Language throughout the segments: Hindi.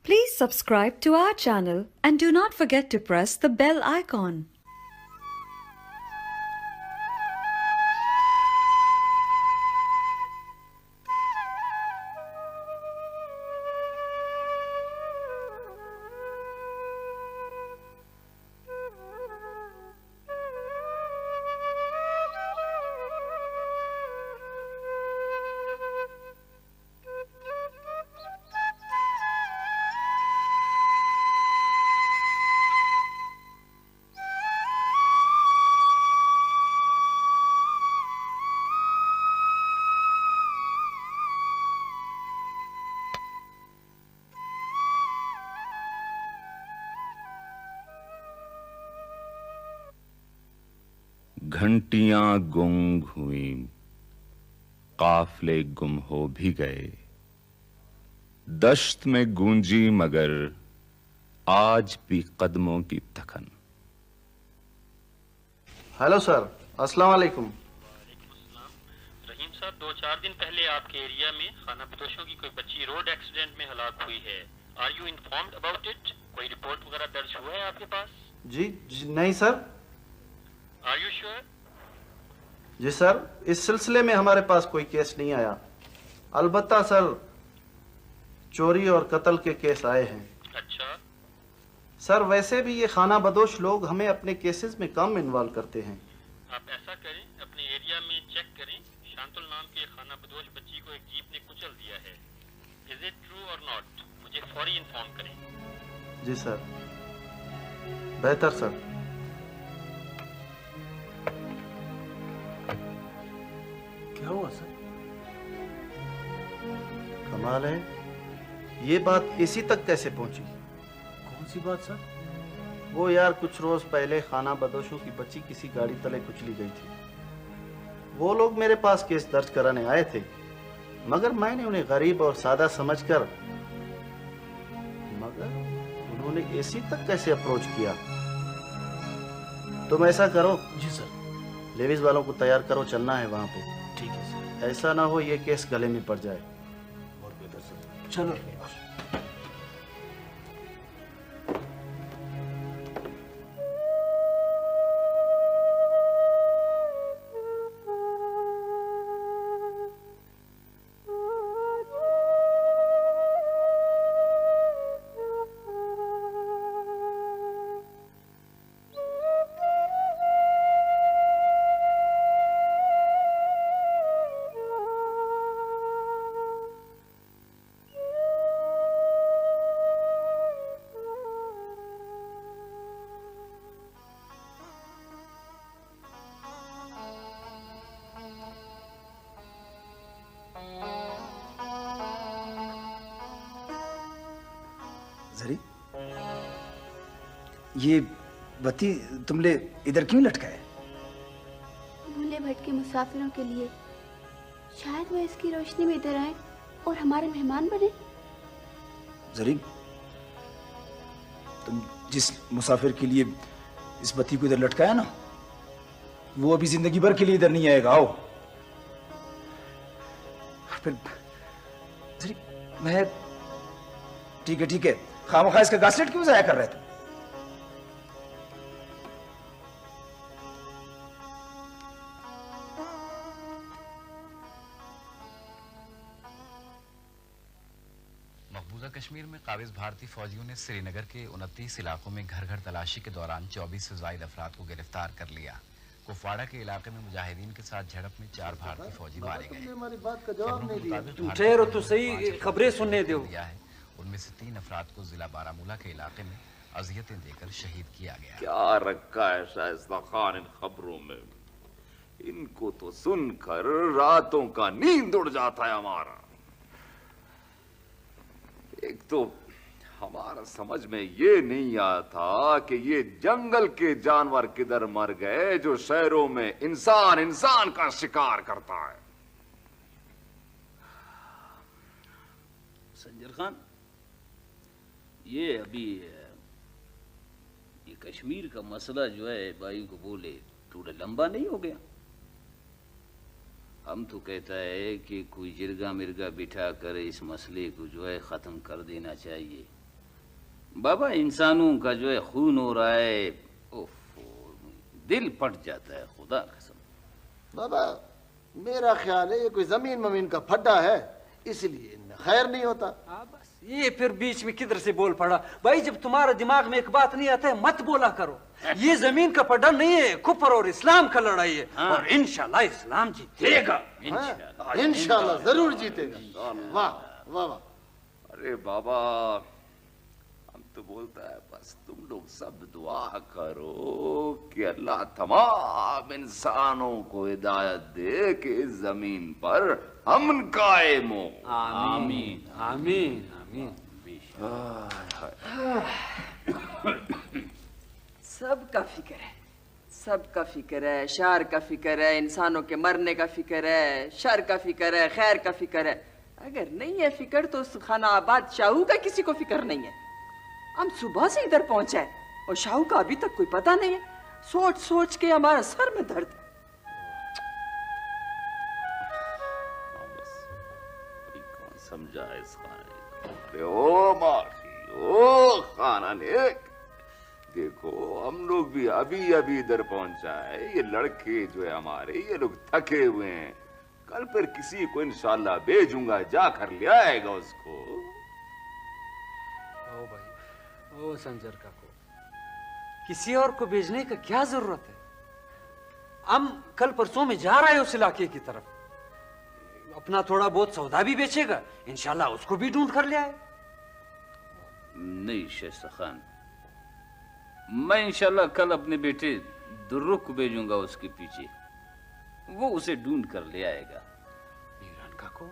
Please subscribe to our channel and do not forget to press the bell icon. घंटियां गुंग हुई, काफले गुम हो भी गए, दश्त में गूंजी मगर आज भी कदमों की थकन। हेलो सर, अस्सलाम वालेकुम। रहीम साहब, 2-4 दिन पहले आपके एरिया में खाना बदोशों की कोई बच्ची रोड एक्सीडेंट में हलाक हुई है। Are you informed about it? कोई रिपोर्ट वगैरह दर्ज हुआ है आपके पास? जी नहीं सर। Are you sure? जी सर, इस सिलसिले में हमारे पास कोई केस नहीं आया। अलबत्ता सर, चोरी और कत्ल के केस आए हैं। अच्छा सर, वैसे भी ये खाना बदोश लोग हमें अपने केसेस में कम इन्वॉल्व करते हैं। आप ऐसा करें, अपने एरिया में चेक करें, शांतुल नाम के खाना बदोश बच्ची को एक जीप ने कुचल दिया है। इज इट ट्रू और नॉट? मुझे फौरी इन्फॉर्म करें। जी सर, बेहतर सर। क्या हुआ सर? कमाल है, ये बात इसी तक कैसे पहुंची? कौन सी बात सर? वो यार, कुछ रोज पहले खाना बदोशों की बच्ची किसी गाड़ी तले कुचली गई थी। वो लोग मेरे पास केस दर्ज कराने आए थे, मगर मैंने उन्हें गरीब और सादा समझकर, मगर उन्होंने इसी तक कैसे अप्रोच किया? तुम ऐसा करो। जी सर। लेडीज वालों को तैयार करो, चलना है वहां पे। ठीक है सर। ऐसा ना हो ये केस गले में पड़ जाए। बहुत बेहतर सर। चलो। जरी, ये बत्ती तुमने इधर क्यों लटकाया? भूले भटके मुसाफिरों के लिए। शायद वो इसकी रोशनी में इधर आए और हमारे मेहमान बने। जरी, तुम जिस मुसाफिर के लिए इस बत्ती को इधर लटकाया ना, वो अभी जिंदगी भर के लिए इधर नहीं आएगा। आओ। फिर जरी, मैं ठीक है, खामखा इसका गासलेट क्यों जाया कर रहे थे? मकबूजा कश्मीर में काबिज भारतीय फौजियों ने श्रीनगर के 29 इलाकों में घर घर तलाशी के दौरान 24 से ज्यादा अफराद को गिरफ्तार कर लिया। कुपवाड़ा के इलाके में मुजाहिदीन के साथ झड़प में 4 भारतीय फौजी मारे गए। हमारी बात का जवाब नहीं दिया। ठहरो तो सही, खबरें सुनने दो। उनमें से 3 अफराद को जिला बारामूला के इलाके में अजियतें देकर शहीद किया गया। क्या रखा है शाइस्ता खान इन खबरों में? इनको तो सुनकर रातों का नींद उड़ जाता है हमारा। एक तो हमारा समझ में ये नहीं आता कि ये जंगल के जानवर किधर मर गए जो शहरों में इंसान का शिकार करता है। संजर खान, ये अभी ये कश्मीर का मसला जो है भाई को बोले थोड़ा लंबा नहीं हो गया? हम तो कहता है कि कोई जिरगा मिर्गा बिठा कर इस मसले को जो है ख़त्म कर देना चाहिए। बाबा इंसानों का जो है खून हो रहा है, उफ, दिल फट जाता है खुदा कसम। बाबा मेरा ख्याल है ये कोई जमीन ममीन का फड्डा है, इसलिए इनमें खैर नहीं होता। बस ये फिर बीच में किधर से बोल पड़ा भाई, जब तुम्हारे दिमाग में एक बात नहीं आता है मत बोला करो। ये जमीन का पड्डा नहीं है, कुफर और इस्लाम का लड़ाई है। हाँ। और इंशाल्लाह इस्लाम जीतेगा। इंशाल्लाह जरूर जीतेगा। वाह वाह वाह। अरे बाबा हम तो बोलता है बस तुम लोग सब दुआ करो कि अल्लाह तमाम इंसानों को हिदायत दे कि इस जमीन पर अमन कायम हो। आमीन आमीन आमीन। सबका फिक्र है, सबका फिक्र है, शार का फिक्र है, इंसानों के मरने का फिक्र है, शर का फिक्र है, खैर का फिक्र है। अगर नहीं है फिक्र तो उस खाना आबाद शाहू का किसी को फिक्र नहीं है। हम सुबह से इधर पहुंचे हैं और शाहू का अभी तक कोई पता नहीं है। सोच सोच के हमारा सर में दर्द। कौन समझा इस खाने को? ओ माखी, ओ खाना ने देखो हम लोग भी अभी अभी इधर पहुंचा है। ये लड़के जो है हमारे, ये लोग थके हुए हैं। कल फिर किसी को इंशाल्लाह भेजूंगा, जाकर ले आएगा उसको। ओ भाई, ओ संजर का को किसी और को भेजने का क्या जरूरत है? हम कल परसों में जा रहे हैं उस इलाके की तरफ। अपना थोड़ा बहुत सौदा भी बेचेगा, इंशाल्लाह उसको भी ढूंढ कर ले आए। नहीं शेख खान, मैं इंशाल्लाह कल अपने बेटे दुर्रू को भेजूंगा उसके पीछे, वो उसे ढूंढ कर ले आएगा।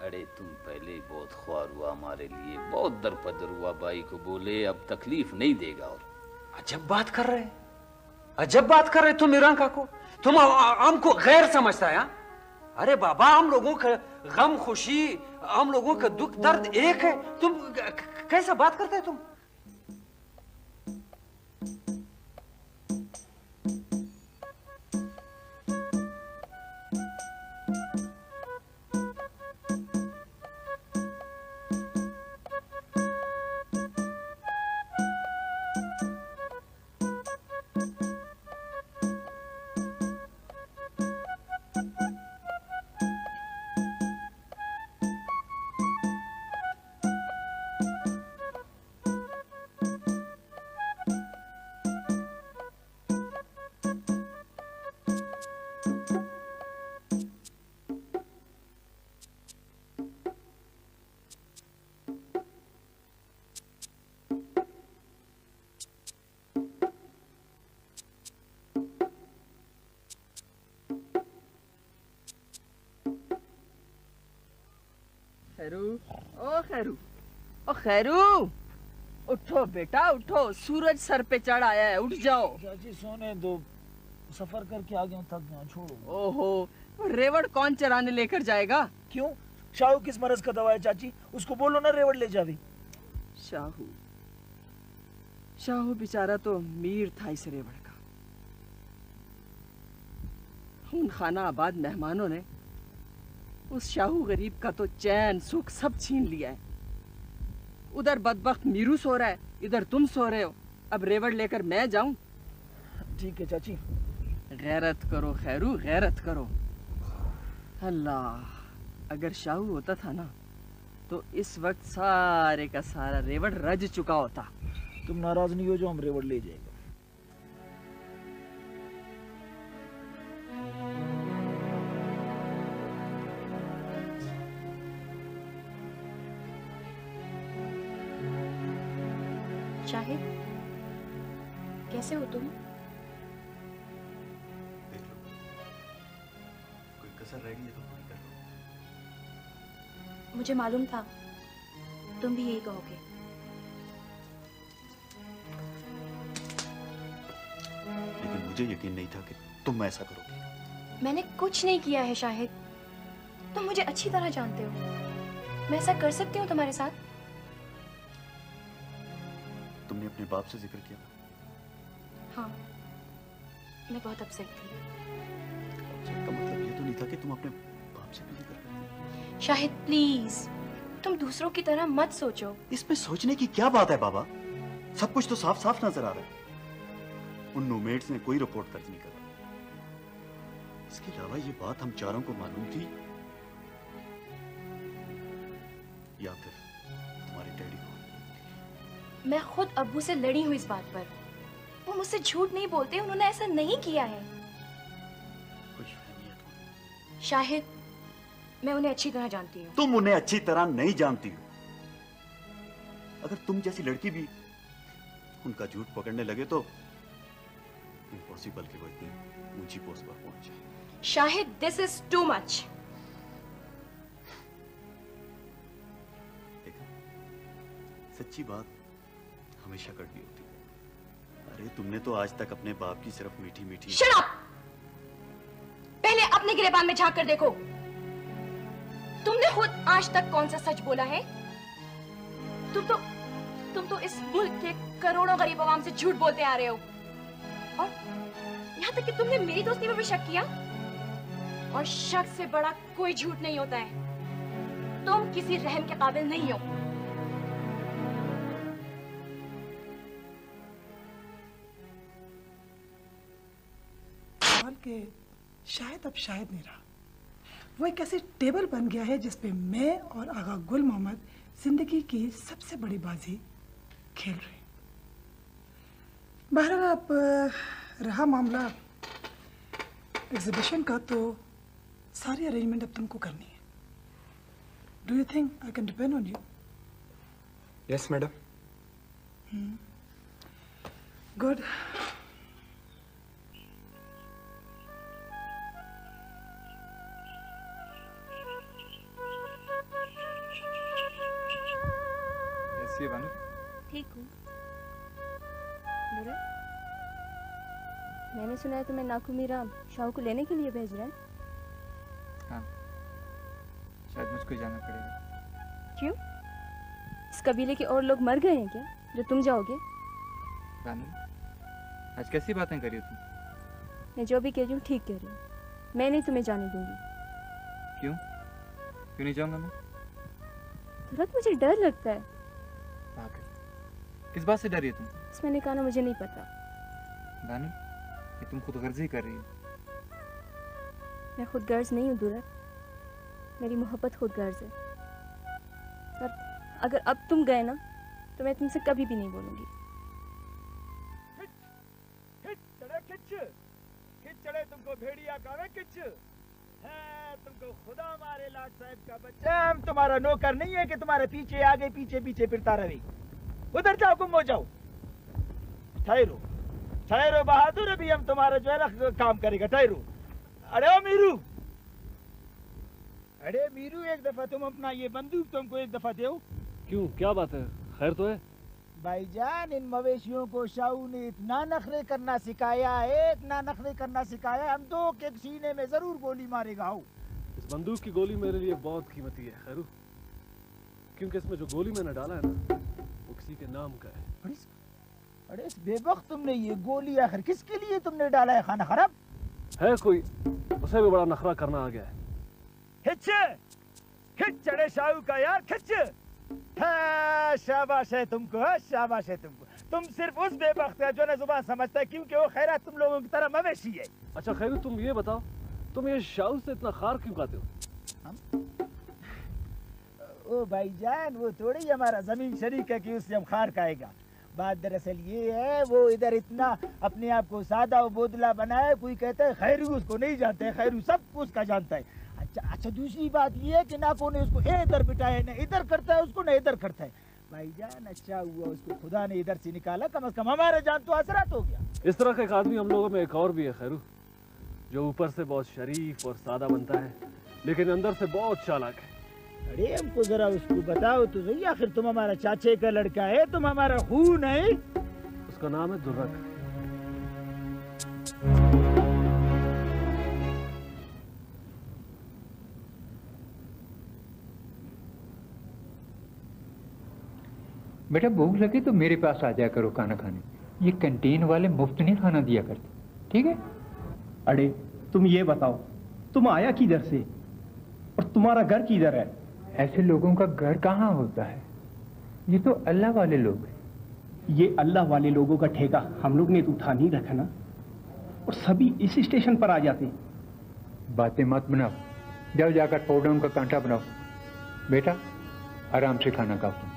अरे तुम पहले बहुत ख्वार हुआ हमारे लिए, बहुत दरपदर हुआ, भाई को बोले अब तकलीफ नहीं देगा। और अजब बात कर रहे, अजब बात कर रहे तुम मीरान काको। तुम हमको गैर समझता है? अरे बाबा हम लोगों का गम खुशी, हम लोगों का दुख दर्द एक है। तुम कैसा बात करते हैं तुम? खैरू, ओ खैरू, ओ खैरू, उठो बेटा उठो, सूरज सर पे चढ़ आया है, उठ जाओ। चाची सोने दो, सफर करके आ गया, थक गया, छोड़ो। ओहो, रेवड़ कौन चराने लेकर जाएगा? क्यों? शाहू किस मरज का दवा है चाची? उसको बोलो ना रेवड़ ले जावे। शाहू, शाहू बेचारा तो मीर था इस रेवड़ का। उन खाना आबाद मेहमानों ने उस शाहू गरीब का तो चैन सुख सब छीन लिया है। उधर बदबख्त मीरू सो रहा है, इधर तुम सो रहे हो। अब रेवड़ लेकर मैं जाऊं? ठीक है चाची। गैरत करो खैरू, गैरत करो। अल्लाह, अगर शाहू होता था ना तो इस वक्त सारे का सारा रेवड़ रज चुका होता। तुम नाराज नहीं हो जो हम रेवड़ ले जाएंगे। शाहिद, कैसे हो तुम? देख लो, कोई कसर रह गई है तो पूरी कर लो। मुझे मालूम था तुम भी यही कहोगे। लेकिन मुझे यकीन नहीं था कि तुम ऐसा करोगे। मैंने कुछ नहीं किया है शाहिद, तुम मुझे अच्छी तरह जानते हो। मैं ऐसा कर सकती हूँ तुम्हारे साथ? तुमने अपने बाप से जिक्र किया? हाँ, मैं बहुत अपसेट थी। इसका मतलब ये तो नहीं था कि तुम अपने बाप से भी जिक्र करती। शाहिद प्लीज, तुम दूसरों की तरह मत सोचो। इसमें सोचने की क्या बात है बाबा? सब कुछ तो साफ साफ नजर आ रहा है। उन नोमेड्स ने कोई रिपोर्ट दर्ज नहीं करा। इसके अलावा ये बात हम चारों को मालूम थी, या फिर तुम्हारे डैडी को? मैं खुद अब्बू से लड़ी हूँ इस बात पर। वो मुझसे झूठ नहीं बोलते, उन्होंने ऐसा नहीं किया है। शाहिद, मैं उन्हें अच्छी तरह जानती हूँ। तुम उन्हें अच्छी तरह नहीं जानती हो। अगर तुम जैसी लड़की भी उनका झूठ पकड़ने लगे तो इम्पॉसिबल कि वो इतनी ऊंची पोस्ट पर पहुंच जाए। Shahid, this is too much. सच्ची बात हमेशा कड़वी होती है। अरे तुमने तो आज तक अपने बाप की सिर्फ मीठी मीठी। Shut up! पहले अपने गिरेबान में झांक कर देखो। तुमने खुद आज तक कौन सा सच बोला है? तुम तो इस मुल्क के करोड़ों गरीब आवाम से झूठ बोलते आ रहे हो, और यहाँ तक कि तुमने मेरी दोस्ती में भी शक किया। और शक से बड़ा कोई झूठ नहीं होता है। तुम किसी रहम के काबिल नहीं हो। के शायद अब शायद नहीं रहा। वो एक ऐसी टेबल बन गया है जिसपे मैं और आगा गुल मोहम्मद जिंदगी की सबसे बड़ी बाजी खेल रहे हैं। बहरहाल अब रहा मामला एग्जीबिशन का, तो सारी अरेंजमेंट अब तुमको करनी है। Do you think I can depend on you? Yes madam. Good. ठीक हूँ। मैंने सुना है तुम्हें नाकुमी राम शाहू को लेने के लिए भेज रहा है। हाँ, शायद मुझको जाना पड़ेगा। क्यों? इस कबीले के और लोग मर गए हैं क्या जो तुम जाओगे? आज कैसी बातें कर रही हो तुम? मैं जो भी कह रही हूँ ठीक कह रही हूँ। मैं नहीं तुम्हें जाने दूंगी। क्यों? क्यों नहीं जाऊंगा मैं? तुरंत मुझे डर लगता है। किस बात से डरी है तुम? मैंने कहा ना, मुझे नहीं पता। बानू, ये तुम खुद गर्जी कर रही हो। मैं खुद गर्ज नहीं हूँ दुरत, मेरी मोहब्बत खुद गर्ज है। और अगर अब तुम गए ना तो मैं तुमसे कभी भी नहीं बोलूंगी। खिच चढ़े तुमको भेड़िया कावे किच है, तुमको खुदा मारे लाट साहब का बच्चा। हम तुम्हारा नौकर नहीं है कि तुम्हारे पीछे आगे पीछे पीछे फिरता रहे। उधर जाओ, गुम हो जाओ। ठहरो ठहरो बहादुर, अभी हम तुम्हारा जो है ना काम करेगा। ठहरो। अरे ओ मीरू, अरे मीरू, एक दफा तुम अपना ये बंदूक तुमको एक दफा दो। क्यों, क्या बात है? खैर तो है? भाईजान, इन मवेशियों को शाहू ने इतना नखरे करना सिखाया है, इतना नखरे करना सिखाया, हम दो के सीने में जरूर गोली मारेगा। हो, इस बंदूक की गोली मेरे लिए बहुत कीमती है खैरू, क्योंकि इसमें जो गोली मैंने डाला है ना वो किसी के नाम का है। अरे इस बेवक्त, तुमने ये गोली आखिर किसके लिए तुमने डाला है? खाना खराब है कोई, उसे भी बड़ा नखरा करना आ गया है। खिच खिच चढ़े शाहू का यार, खिच। हाँ, शाबाश है तुमको, हाँ शाबाश है तुमको। तुम सिर्फ उस बेवक्त है जो ना जुबान समझता है, क्योंकि वो खैरा तुम लोगों की तरह मवेशी है। अच्छा खैरू, तुम ये बताओ, तुम ये शाहू से इतना खार क्यों खाते हो? ओ भाईजान, वो थोड़ी हमारा जमीन शरीक है कि उससे हम खार खाएगा। बात दरअसल ये है, वो इधर इतना अपने आप को सादा और बोदला बनाए, कोई कहता है खैरू उसको नहीं जानते है, खैरू सब उसका जानता है। अच्छा दूसरी बात ये है कि ना को ने उसको इधर बिठाया, ना इधर करता है उसको, ना इधर करता है। भाईजान अच्छा हुआ उसको खुदा ने इधर से निकाला, कम से कम हमारा जान तो असरात हो गया। इस तरह का एक आदमी हम लोगों में एक और भी है खैरू, जो ऊपर से बहुत शरीफ और सादा बनता है लेकिन अंदर से बहुत चालाक है। अरे हमको जरा उसको बताओ तो सही, आखिर तुम हमारा चाचे का लड़का है, तुम हमारा खून है। उसका नाम है दुर्रक। बेटा भूख लगे तो मेरे पास आ जाया करो खाना खाने, ये कैंटीन वाले मुफ्त नहीं खाना दिया करते, ठीक है? अरे तुम ये बताओ, तुम आया किधर से और तुम्हारा घर किधर है? ऐसे लोगों का घर कहाँ होता है, ये तो अल्लाह वाले लोग हैं। ये अल्लाह वाले लोगों का ठेका हम लोग ने तो उठा नहीं रखा ना, और सभी इस स्टेशन पर आ जाते। बातें मत बनाओ, जाओ जाकर पाउडर उनका कांटा बनाओ। बेटा आराम से खाना खाओ तुम।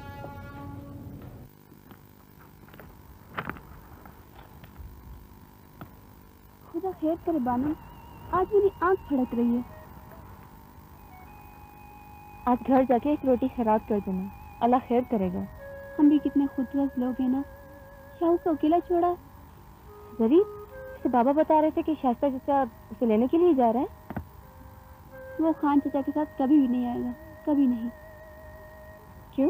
खुदा खैर करे बानम, आज मेरी आंख फड़क रही है। आज घर जाके एक रोटी खराब कर देना, अल्लाह खैर करेगा। हम भी कितने खुदरस लोग हैं ना, शाहू को अकेला छोड़ा। जरीब से बाबा बता रहे थे कि शास्ता चाचा उसे लेने के लिए जा रहे हैं। वो खान चाचा के साथ कभी भी नहीं आएगा, कभी नहीं। क्यों?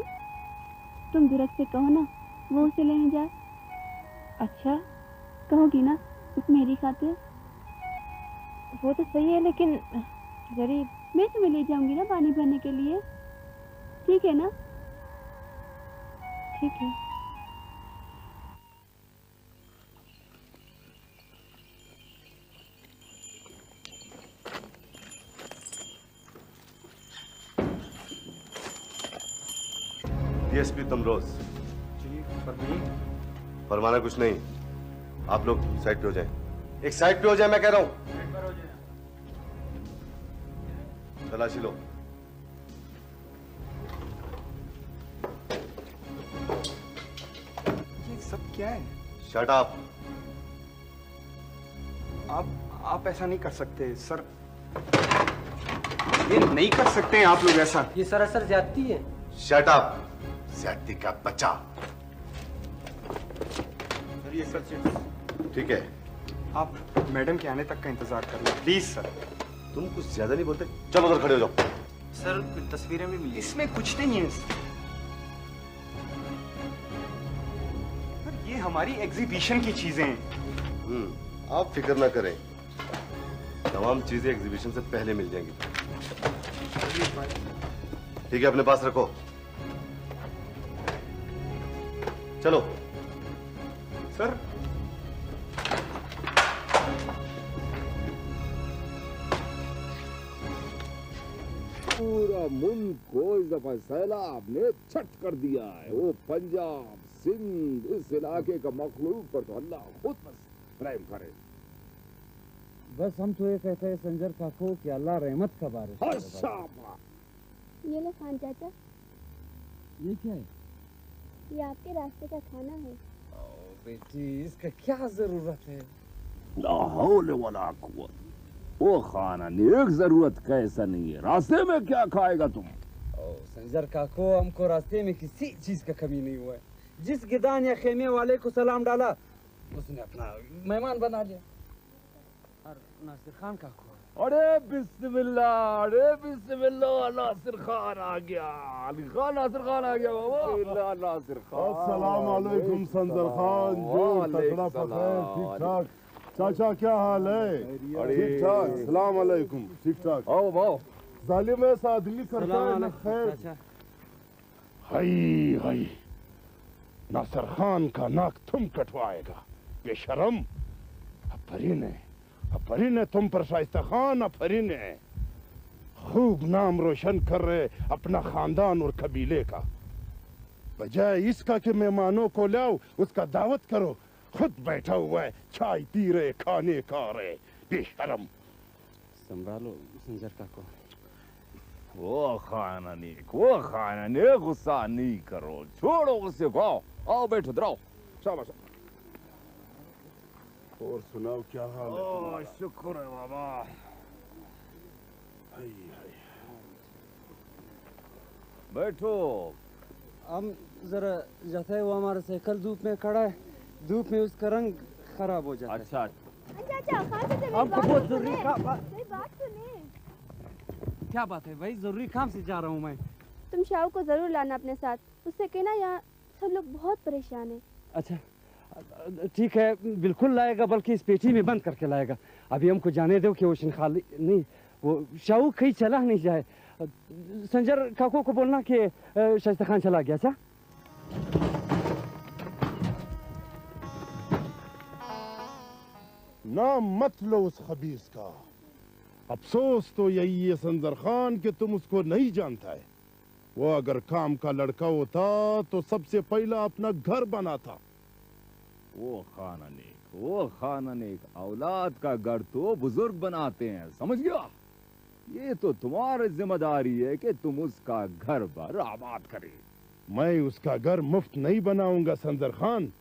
तुम दुरक से कहो ना वो उसे लेने जाए। अच्छा कहोगी ना मेरी खातिर? वो तो सही है, लेकिन जरीब मैं तुम्हें ले जाऊंगी ना पानी भरने के लिए, ठीक है ना? ठीक है। डीएसपी तमरोज। जी फरमाइए। फरमाना कुछ नहीं, आप लोग साइड पे हो जाएं। एक साइड पे हो जाए मैं कह रहा हूं। तलाशी लो। ये सब क्या है? Shut up. आप ऐसा नहीं कर सकते सर, ये नहीं कर सकते हैं आप लोग ऐसा। ये सरासर ज्यादती है। शट अप, ज्यादती का बच्चा। चलिए सर, ठीक है, आप मैडम के आने तक का इंतजार कर लो प्लीज सर। तुम कुछ ज्यादा नहीं बोलते, चलो उधर खड़े हो जाओ। सर कुछ तस्वीरें भी मिली। इसमें कुछ नहीं है सर, ये हमारी एग्जीबिशन की चीजें हैं। आप फिक्र ना करें, तमाम चीजें एग्जीबिशन से पहले मिल जाएंगी। ठीक है, अपने पास रखो। चलो सर। पूरा मुल्क को इस दफा सैलाब ने छट कर दिया है। वो पंजाब, सिंध, इस इलाके का मखलूक पर तो अल्लाह खुद बस रहम करे। बस हम तो ये कहते हैं संजर काको कि अल्लाह रहमत का बारिश। ये लो खान चाचा। ये क्या है? ये आपके रास्ते का खाना है। बेटी इसका क्या जरूरत है? ला हौल वला कुव्वत। वो खाना नेक जरूरत कैसा नहीं है, रास्ते में क्या खाएगा तुम? संजर काको, हमको रास्ते में किसी चीज का कमी नहीं हुआ है। जिस गिदान या खेमे वाले को सलाम डाला उसने अपना मेहमान बना लिया। और नासिर खान काको, अरे बिस्मिल्लाह, अरे बिस्मिल्लाह, नासिर खान आ गया। अली खान, नासिर खान आ गया बाबा। नासिर खान। अस्सलाम वालेकुम संजर खान। जो तगड़ा पकड़, ठीक ठाक। चाचा क्या हाल है? ठीक ठाक। सलाम वालेकुम। ठीक ठाक। आओ आओ। जालिम ऐसा आदमी करता है ना खैर। हाय हाय, नासिर खान का नाक तुम कटवाएगा बेशरम। अफरीन है, अफरीन है तुम पर शाइस्ता खान, अफरीन है। खूब नाम रोशन कर रहे अपना खानदान और कबीले का। बजाय इसका कि मेहमानों को लाओ, उसका दावत करो। खुद बैठा हुआ है, चाय पी रहे, खाने खा रहे, बेशरम। संभालो संजर काको। वो खाना नहीं, गुस्सा नहीं करो, छोड़ो गुस्से को। आओ बैठो, इधर आओ। शाबाश। और सुनाओ क्या हाल है? ओह शुक्र है बाबा। बैठो। हम जरा जाते हैं, वो हमारा साइकिल धूप में खड़ा है, धूप में उसका रंग खराब हो जाता है। अच्छा आपको बहुत जरूरी बात सुनिए। क्या बात है भाई? जरूरी काम से जा रहा हूँ मैं। तुम शाहू को जरूर लाना अपने साथ, उससे कहना यहाँ सब लोग बहुत परेशान हैं। अच्छा ठीक है, बिल्कुल लाएगा, बल्कि इस पेटी में बंद करके लाएगा। अभी हमको जाने दो कि ओशन खाली नहीं, वो शाहू कहीं चला नहीं जाए। संजर काको को बोलना कि शाइस्ता खान चला गया। अच्छा नाम मत लो उस खबीस का। अफसोस तो यही है संजर खान कि तुम उसको नहीं जानता है। वो अगर काम का लड़का होता तो सबसे पहला अपना घर बनाता, ओ खाना नेक, ओ खाना नेक, औलाद का घर तो बुजुर्ग बनाते हैं, समझ गया? ये तो तुम्हारी जिम्मेदारी है कि तुम उसका घर भर आबाद करे। मैं उसका घर मुफ्त नहीं बनाऊंगा संजर खान,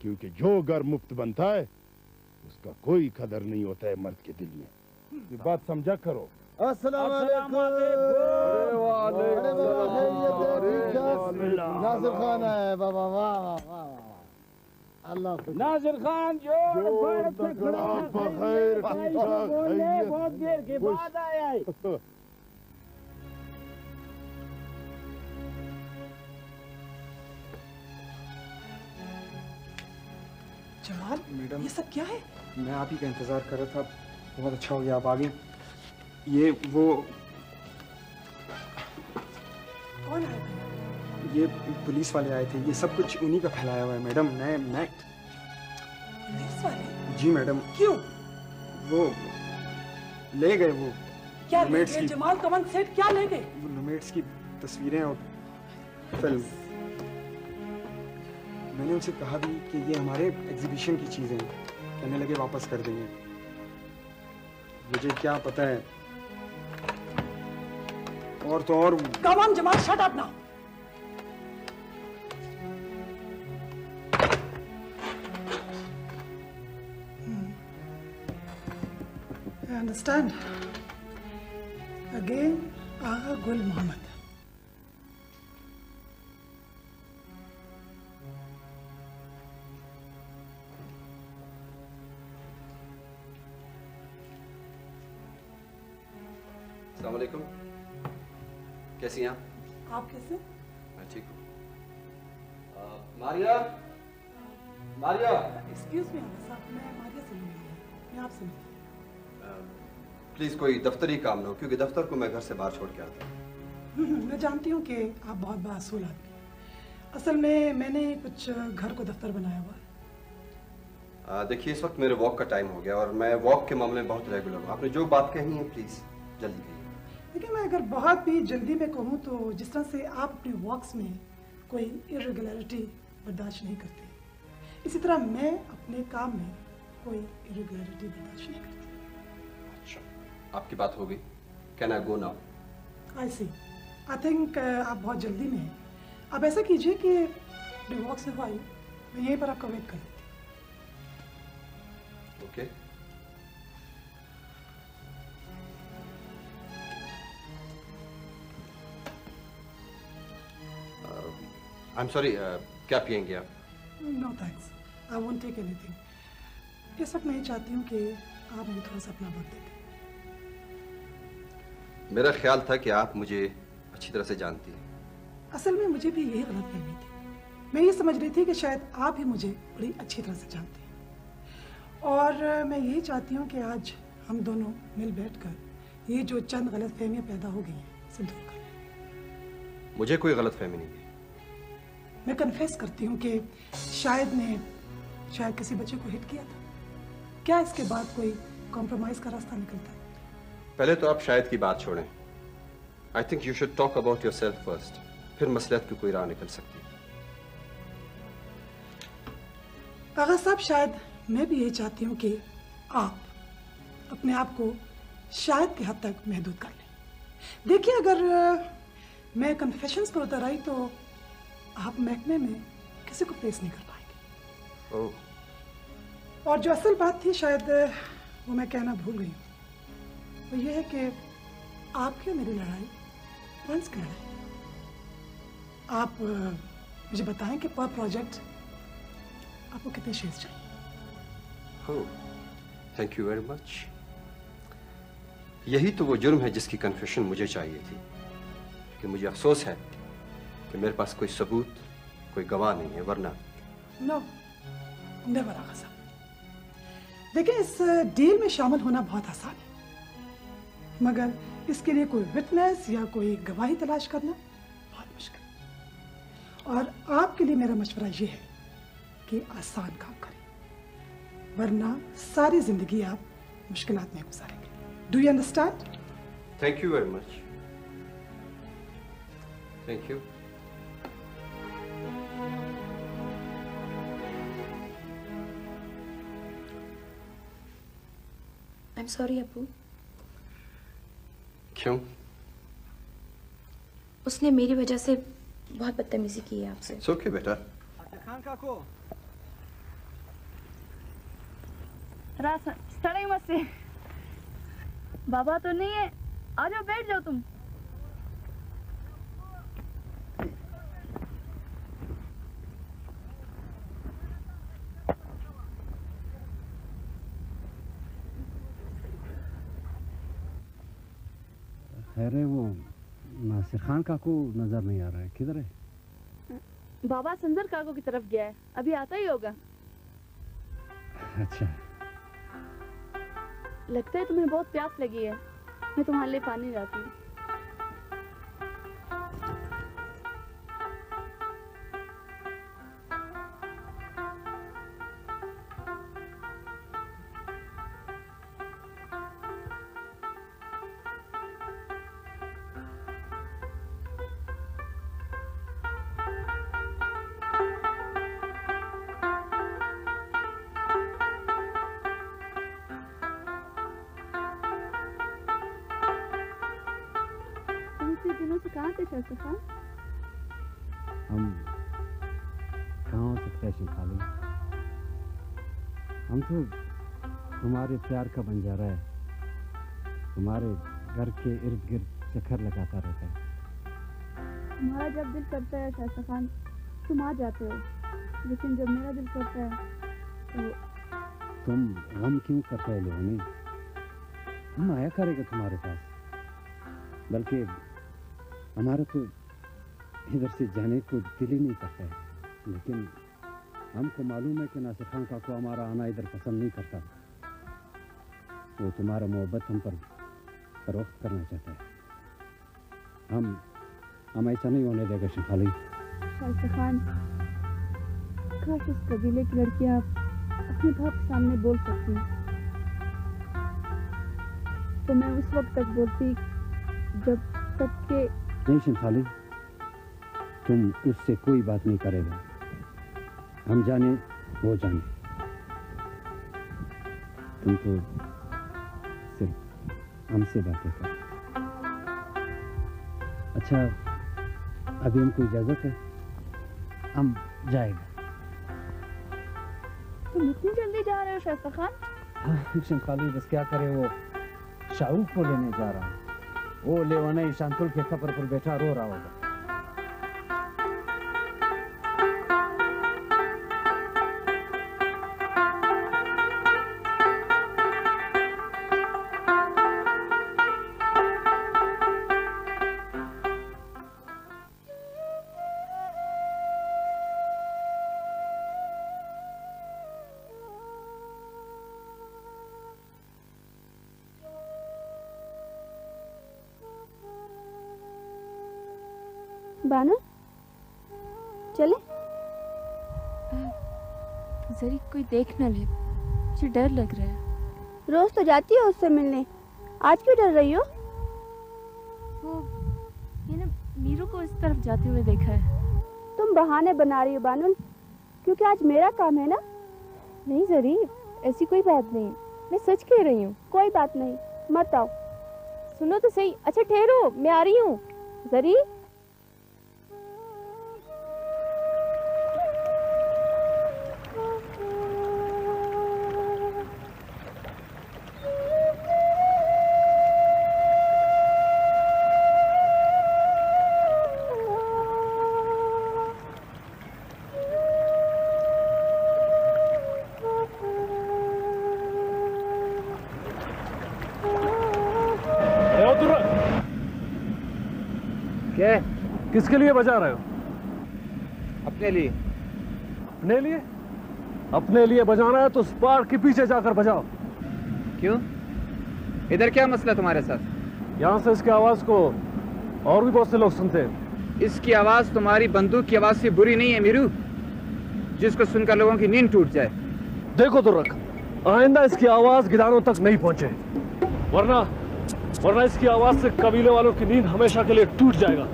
क्योंकि जो घर मुफ्त बनता है उसका कोई कदर नहीं होता है मर्द के दिल में। ये बात समझा करो। अस्सलाम नासिर खान है बाबा, वाह वाह वाह, अल्लाह नासिर खान जो बहुत देर के बाद आया है। जमाल मैडम, ये सब क्या है? मैं आप ही का इंतजार कर रहा था, बहुत अच्छा हो गया आप आ गए। ये वो कौन आया? ये पुलिस वाले आए थे, ये सब कुछ उन्हीं का फैलाया हुआ है मैडम। मैं पुलिस वाले? जी मैडम। क्यों? वो ले गए, वो क्या ले roommates गए? की जमाल कमन सेठ क्या ले गए? वो roommates की तस्वीरें और फिल्म। मैंने उनसे कहा भी कि ये हमारे एग्जीबिशन की चीजें हैं, कहने लगे वापस कर देंगे। मुझे क्या पता है, और तो और Come on, Jamal, shut up now. I understand. Again, Agha Gul Mohammed. अस्सलाम वालेकुम, कैसी हैं आप? आप कैसे? मैं ठीक हूँ। मारिया, मारिया, Excuse me, साहब, मैं मारिया से मिलने आई हूँ। मैं आपसे मिलती प्लीज कोई दफ्तरी काम ना हो, क्योंकि दफ्तर को मैं घर से बाहर छोड़ के आता हूँ। मैं जानती हूँ कि आप बहुत बासूल आदमी हैं। असल में मैंने कुछ घर को दफ्तर बनाया हुआ है। देखिए, इस वक्त मेरे वॉक का टाइम हो गया और मैं वॉक के मामले में बहुत रेगुलर हूँ। आपने जो बात कहनी है प्लीज जल्दी कहिए। देखिए, मैं अगर बहुत भी जल्दी में कहूँ तो जिस तरह से आप अपनी वॉक्स में कोई इरेगुलरिटी बर्दाश्त नहीं करते, इसी तरह मैं अपने काम में कोई इरेगुलरिटी बर्दाश्त नहीं करती। आपकी बात हो गई, can I go now? I see, I think आप बहुत जल्दी में हैं। आप ऐसा कीजिए कि डिवॉक्स से हुआ मैं यहीं पर आपका वेट कर लेती हूँ। ओके। आई एम सॉरी, क्या पियेंगे आप? No thanks, I won't take anything. इस वक्त मैं ये चाहती हूँ कि आप मुझे थोड़ा सा अपना वक्त दे दें। मेरा ख्याल था कि आप मुझे अच्छी तरह से जानती हैं। असल में मुझे भी यही गलतफहमी थी। मैं ये समझ रही थी कि शायद आप ही मुझे बड़ी अच्छी तरह से जानते हैं, और मैं यही चाहती हूँ कि आज हम दोनों मिल बैठकर ये जो चंद गलतफहमियां पैदा हो गई हैं इसे दूर कर लें। मुझे कोई गलतफहमी नहीं है। मैं कन्फेस करती हूँ कि शायद किसी बच्चे को हिट किया था। क्या इसके बाद कोई कॉम्प्रोमाइज का रास्ता निकलता है? पहले तो आप शायद की बात छोड़ें। I think you should talk about your self first, फिर मसलियत की कोई राह निकल सकती है। आगा साहब, शायद मैं भी यही चाहती हूँ कि आप अपने आप को शायद की हद तक महदूद कर लें। देखिए, अगर मैं कन्फेशंस पर उतर आई तो आप महकमे में किसी को प्लेस नहीं कर पाएंगे। और जो असल बात थी, शायद वो मैं कहना भूल गई, वो ये है कि आपकी और मेरी लड़ाई फंड्स की लड़ाई। आप मुझे बताएं कि पर प्रोजेक्ट आपको कितने शेयर्स चाहिए? Thank you very much. यही तो वो जुर्म है जिसकी कन्फेशन मुझे चाहिए थी, कि मुझे अफसोस है कि मेरे पास कोई सबूत, कोई गवाह नहीं है, वरना नो, नेवर आगा साहब। देखिए, इस डील में शामिल होना बहुत आसान है, मगर इसके लिए कोई विटनेस या कोई गवाही तलाश करना बहुत मुश्किल। और आपके लिए मेरा मशवरा ये है कि आसान काम करें, वरना सारी जिंदगी आप मुश्किलात में गुजारेंगे। Do you understand? Thank you very much. Thank you. I'm sorry अब्बू। क्यों? उसने मेरी वजह से बहुत बदतमीजी की है आपसे। It's okay बेटा। खान काको रास सड़े मत से। बाबा तो नहीं है, आ जाओ बैठ जाओ तुम। खैर है, वो नासिर खान काको नजर नहीं आ रहा है, किधर है? बाबा संजर काको की तरफ गया है, अभी आता ही होगा। अच्छा, लगता है तुम्हें बहुत प्यास लगी है, मैं तुम्हारे लिए पानी लाती हूँ। दिनों से कहाँ थे शास्त्री खान? हम कहाँ हो सकते हैं शिखाली? हम तो तुम्हारे प्यार का बंजारा है, तुम्हारे घर के इर्द गिर्द चक्कर लगाता रहता है। तुम्हारा जब दिल करता है शास्त्री खान तुम आ जाते हो, लेकिन जब मेरा दिल करता है तो तुम गम क्यों करते हो लोनी? हम आया करेगा तुम्हारे पास, बल्कि हमारा तो इधर से जाने को दिल ही नहीं करता है, लेकिन हमको मालूम है कि नासिर खान काको हमारा आना इधर पसंद नहीं करता। वो तुम्हारा मोहब्बत हम पर फरोख्त करना चाहता है। हम ऐसा नहीं होने देगा शिखाली। शास्त्री खान, काश इस कबीले की लड़कियां अपने बाप के सामने बोल सकती, तो मैं उस वक्त तक बोलती जब तक के। नहीं शिखाली, तुम उससे कोई बात नहीं करेगा, हम जाने वो जाने, तुम तो सिर्फ हमसे बातें कर। अच्छा, अभी हमको इजाजत है, हम जाएगा। तुम इतनी जल्दी जा रहे हो शास्त्री खान? हाँ शिखाली, बस क्या करे, वो शाहरुख को लेने जा रहा है, वो लेवाना शांतुल के खबर पर बैठा रो रहा होगा। बानो, चले? जरी कोई देख न ले, मुझे डर लग रहा है। रोज तो जाती हो उससे मिलने, आज क्यों डर रही हो? वो ये ना मीरू को इस तरफ जाते हुए देखा है। तुम बहाने बना रही हो बानुल, क्योंकि आज मेरा काम है ना। नहीं जरी, ऐसी कोई बात नहीं, मैं सच कह रही हूँ। कोई बात नहीं, मत आओ। सुनो तो सही। अच्छा ठहरो, मैं आ रही हूँ। जरी क्या? किसके लिए बजा रहे हो? अपने लिए। अपने लिए? अपने लिए बजाना है तो उस पार के पीछे जाकर बजाओ। क्यों? इधर क्या मसला तुम्हारे साथ? यहाँ से इसकी आवाज को और भी बहुत से लोग सुनते हैं। इसकी आवाज तुम्हारी बंदूक की आवाज से बुरी नहीं है मीरू, जिसको सुनकर लोगों की नींद टूट जाए। देखो तो रख, आइंदा इसकी आवाज गिदानों तक नहीं पहुंचे, वरना इसकी आवाज से कबीले वालों की नींद हमेशा के लिए टूट जाएगा।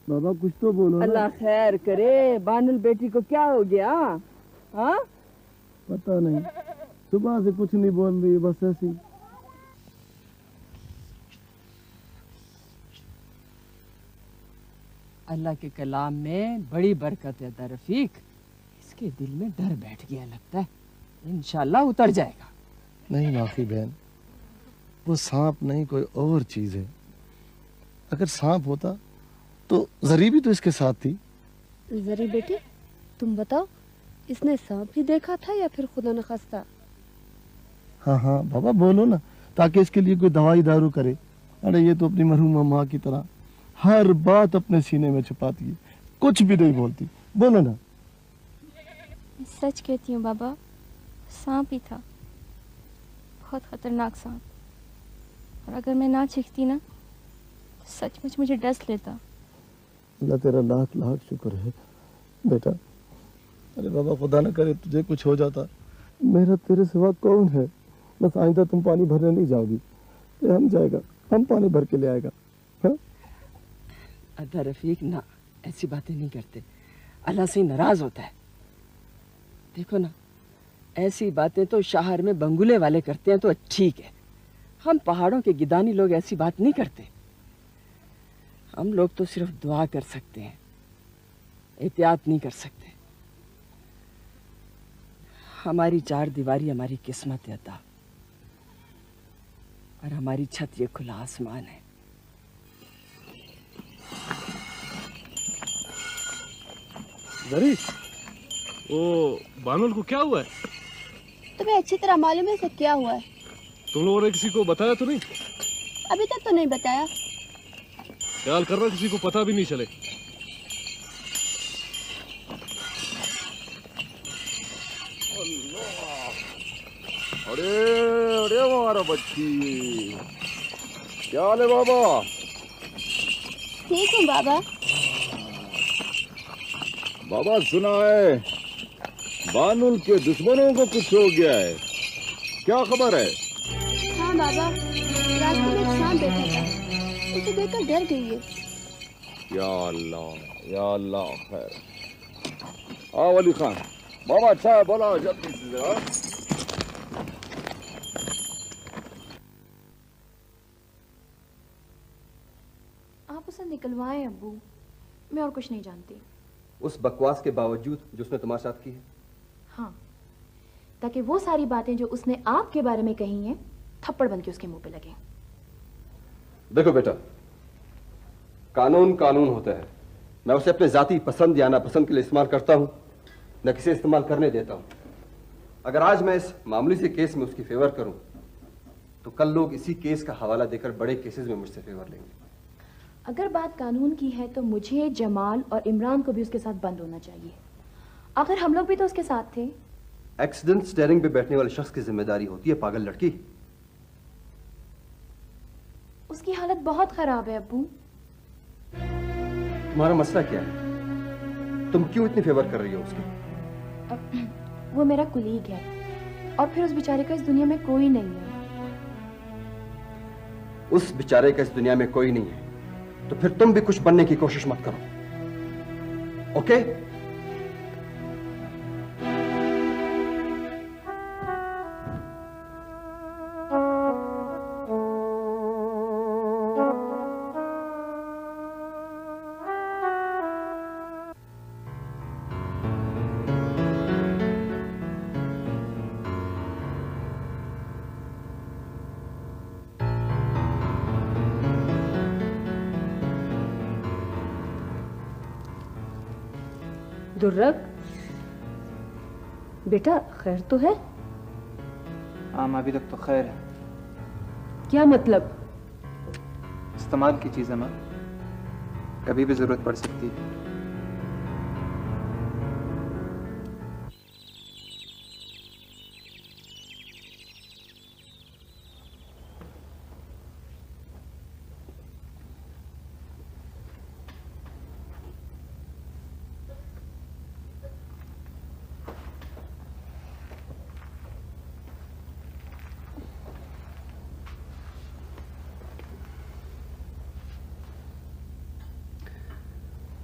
बाबा कुछ तो बोलो ना। अल्लाह खैर करे, बानुल बेटी को क्या हो गया? हाँ पता नहीं, सुबह से कुछ नहीं बोल रही, बस ऐसी। अल्लाह के कलाम में बड़ी बरकत है रफीक। इसके दिल में डर बैठ गया लगता है, इंशाल्लाह उतर जाएगा। नहीं माफी बहन, वो सांप नहीं कोई और चीज है। अगर सांप होता तो जरी भी तो इसके साथ थी। जरी बेटी तुम बताओ, इसने सांप ही देखा था या फिर खुदा न खास्ता? हाँ हाँ बाबा बोलो ना, ताकि इसके लिए कोई दवाई दारू करे। अरे ये तो अपनी मरहूमा माँ की तरह हर बात अपने सीने में छुपाती है, कुछ भी नहीं बोलती। बोलो ना। सच कहती हूँ बाबा, सांप ही था, बहुत खतरनाक सांप। और अगर मैं ना चीखती ना तो सचमुच मुझे डस लेता। अल्लाह तेरा लाख लाख शुक्र है बेटा। अरे बाबा खुदा न करे तुझे कुछ हो जाता, मेरा तेरे सिवा कौन है? बस आइंदा तुम पानी भरने नहीं जाओगी, ये हम जाएगा, हम पानी भर के ले आएगा। हाँ? अदा रफीक ना, ऐसी बातें नहीं करते, अल्लाह से नाराज होता है। देखो ना, ऐसी बातें तो शहर में बंगुले वाले करते हैं तो ठीक है, हम पहाड़ों के गिदानी लोग ऐसी बात नहीं करते। हम लोग तो सिर्फ दुआ कर सकते हैं, एहतियात नहीं कर सकते। हमारी चार दीवारी हमारी किस्मत है अता, और हमारी छत ये खुला आसमान है। जरी, ओ बानुल को क्या हुआ है? तुम्हें अच्छी तरह मालूम है इसे क्या हुआ है? तुम लोगों ने किसी को बताया तो नहीं? अभी तक तो नहीं बताया। ख्याल कर रहा किसी को पता भी नहीं चले। अरे अरे हमारा बच्ची, क्या हाल है बाबा? ठीक हूँ बाबा। बाबा सुना है बानुल के दुश्मनों को कुछ हो गया है, क्या खबर है? हाँ बाबा, रास्ते में एक सांप बैठा था, उसे देखकर डर गई है। या अल्लाह खैर। आओ अली खान, बाबा अच्छा है, बोला जल्दी से जरा। आप उसे निकलवाएं अब्बू, मैं और कुछ नहीं जानती। उस बकवास के बावजूद जो उसने तुम्हारे साथ की है? हाँ, ताकि वो सारी बातें जो उसने आपके बारे में कही हैं थप्पड़ बन के उसके मुंह पे लगे। देखो बेटा, कानून कानून होता है। मैं उसे अपने जाती पसंद या नापसंद के लिए इस्तेमाल करता हूं, न किसे इस्तेमाल करने देता हूं। अगर आज मैं इस मामूली से केस में उसकी फेवर करूं तो कल लोग इसी केस का हवाला देकर बड़े केसेस में मुझसे फेवर लेंगे। अगर बात कानून की है तो मुझे, जमाल और इमरान को भी उसके साथ बंद होना चाहिए। आखिर हम लोग भी तो उसके साथ थे। एक्सीडेंट स्टीयरिंग पे बैठने वाले शख्स की जिम्मेदारी होती है पागल लड़की। उसकी हालत बहुत खराब है अब्बू। तुम्हारा मसला क्या है? तुम क्यों इतनी फेवर कर रही हो उसकी? वो मेरा कुलीग है और फिर उस बेचारे का इस दुनिया में कोई नहीं है। उस बेचारे का इस दुनिया में कोई नहीं है तो फिर तुम भी कुछ बनने की कोशिश मत करो, ओके? दुर्रक बेटा, खैर तो है? हाँ अभी तक तो खैर है। क्या मतलब? इस्तेमाल की चीज़ है माँ, कभी भी जरूरत पड़ सकती है।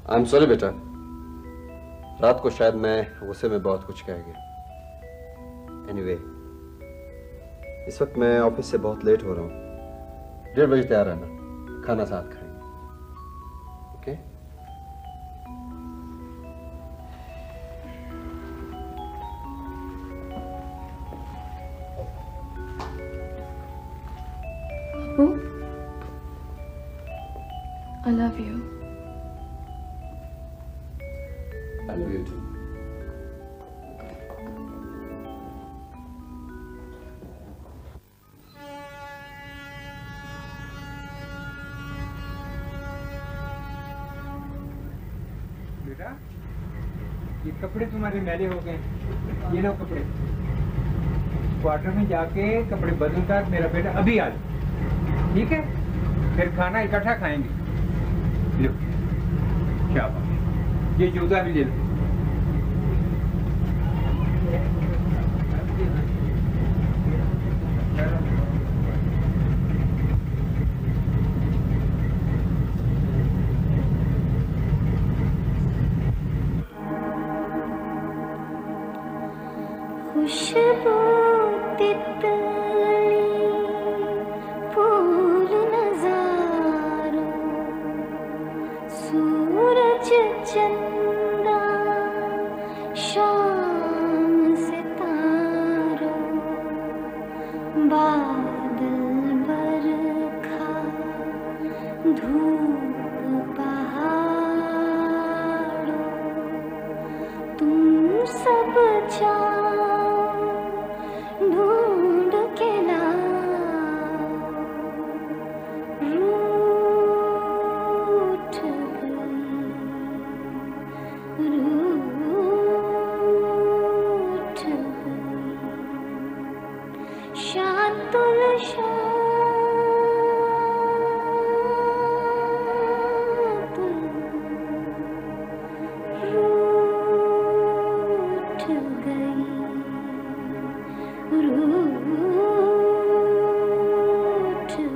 आई एम सॉरी बेटा, रात को शायद मैं गुस्से में बहुत कुछ कह गया। एनीवे, इस वक्त मैं ऑफिस से बहुत लेट हो रहा हूँ। 1:30 बजे तैयार रहना, खाना साथ खाएंगे। Okay? Abu, I love you. I love you too. बेटा, ये कपड़े तुम्हारे मैले हो गए, ये लो कपड़े। क्वार्टर में जाके कपड़े बदल कर मेरा बेटा अभी आ जाए, ठीक है? फिर खाना इकट्ठा खाएंगे। लो, क्या बात है, ये जूता भी ले लो। खुशबू तितली फूल नजारों, सूरज चंदा शाम सितारों, बादल बरखा धूप पहाड़ों, तुम सब जाओ ढूंढ के लाओ, रूठ गई, रूठ गई, शातुल शातुल, रूठ गई, रूठ गई।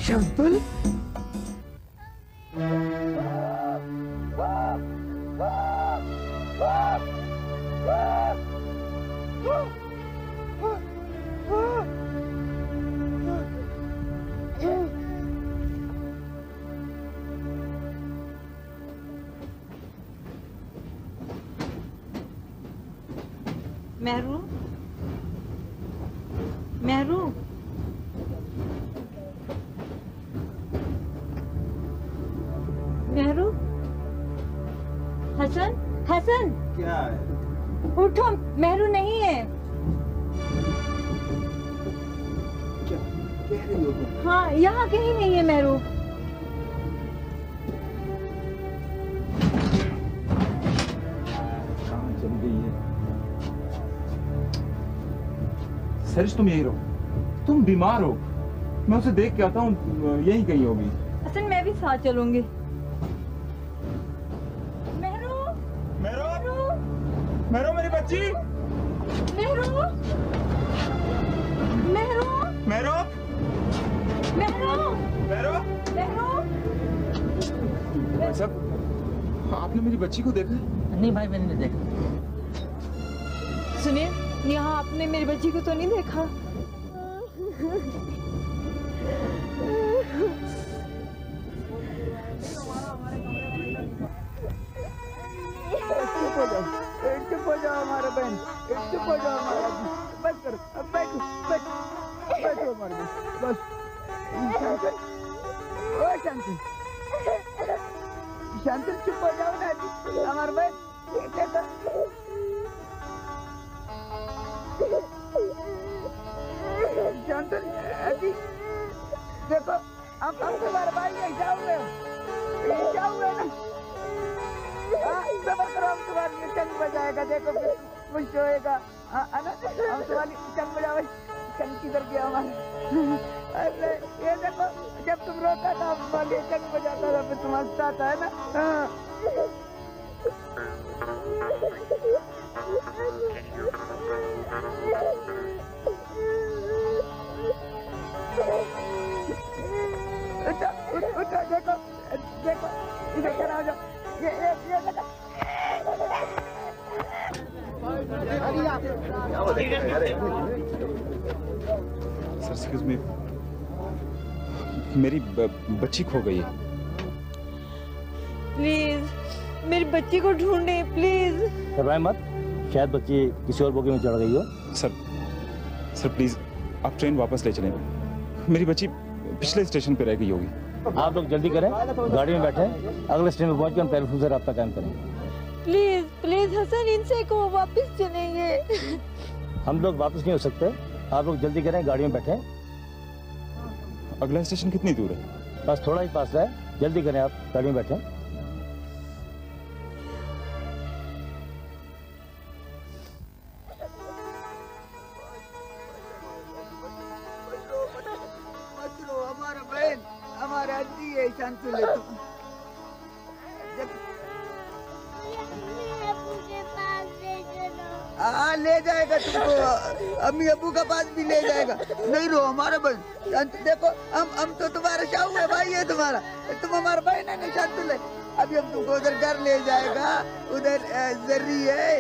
शांतुल, मेहरू, मेहरू, मेहरू, हसन, हसन, क्या है? उठो, मेहरू नहीं है। क्या कह रही हो तुम? हाँ, यहाँ कहीं नहीं है मेहरू। कहाँ चली गई है? सरिश, तुम यही रहो, तुम बीमार हो, मैं उसे देख के आता हूँ, यही कहीं होगी। हसन, मैं भी साथ चलूंगी। मेरो, मेरी बच्ची, मेहरू, मेहरू, मेरो, मेहरू, मेरो, मेहरू। भाई साहब, आपने मेरी बच्ची को देखा? नहीं भाई, मैंने नहीं देखा। सुनिए, यहाँ आपने मेरी बच्ची को तो नहीं देखा? चुप हो जाओ हमारे बहन, चुप हो जाओ हमारा, बस करो, बैठो बैठो बैठो हमारे बहन। बस शांति, ओ शांति, शांति चुप हो जाओ ना जी, हमारे भाई कैसा? शांति जी, देखो हम तुम्हारे भाई ऐसा हुए ना, हाँ सबर करो, हम तुम्हारे लिए चंग बजाएगा, देखो फिर खुश होएगा, हाँ ना, हम तुम्हारी चंग बजाओ, चंग किधर गया हमारा? अरे ये देखो जब तुम रोता था हम तुम्हारे लिए चंग बजाता था, फिर तुम हंसता था, है ना? हाँ उठो, देखो देखो इधर खड़ा हो जाओ, ये लगा। सर एक्सक्यूज मी, मेरी बच्ची खो गई है। प्लीज मेरी बच्ची को ढूंढे प्लीज। घबराए मत, शायद बच्ची किसी और बोगी में चढ़ गई हो। सर प्लीज आप ट्रेन वापस ले चलें, मेरी बच्ची पिछले स्टेशन पे रह गई होगी। आप लोग जल्दी करें, गाड़ी में बैठे, अगले स्टेशन पे पहुंचकर हम टेलीफोन से रब्ता कायम करेंगे। प्लीज प्लीज हसन, इनसे को वापस चलेंगे। हम लोग वापस नहीं हो सकते, आप लोग जल्दी करें, गाड़ी में बैठे। अगला स्टेशन कितनी दूर है? बस थोड़ा ही पास है, जल्दी करें, आप गाड़ी में बैठे। हमारा जी है, शांति ले तुम। हाँ ले जाएगा तुमको, अम्मी अबू का पास भी ले जाएगा। नहीं रो हमारा बहन, शांति देखो हम तो तुम्हारा शाहू है, भाई है तुम्हारा, तुम हमारा बहन है ना, शांति ले। अभी हम तुमको उधर घर ले जाएगा, उधर जर्री है,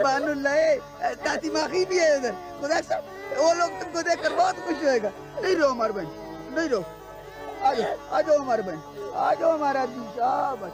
बानुल है, ताती माखी भी है उधर, खुदा सब वो लोग तुमको देखकर बहुत खुश होएगा। नहीं रो हमारा बहन, नहीं रो, आ जाओ हमारे बहन, आ जाओ हमारा आदमी, शाबाश।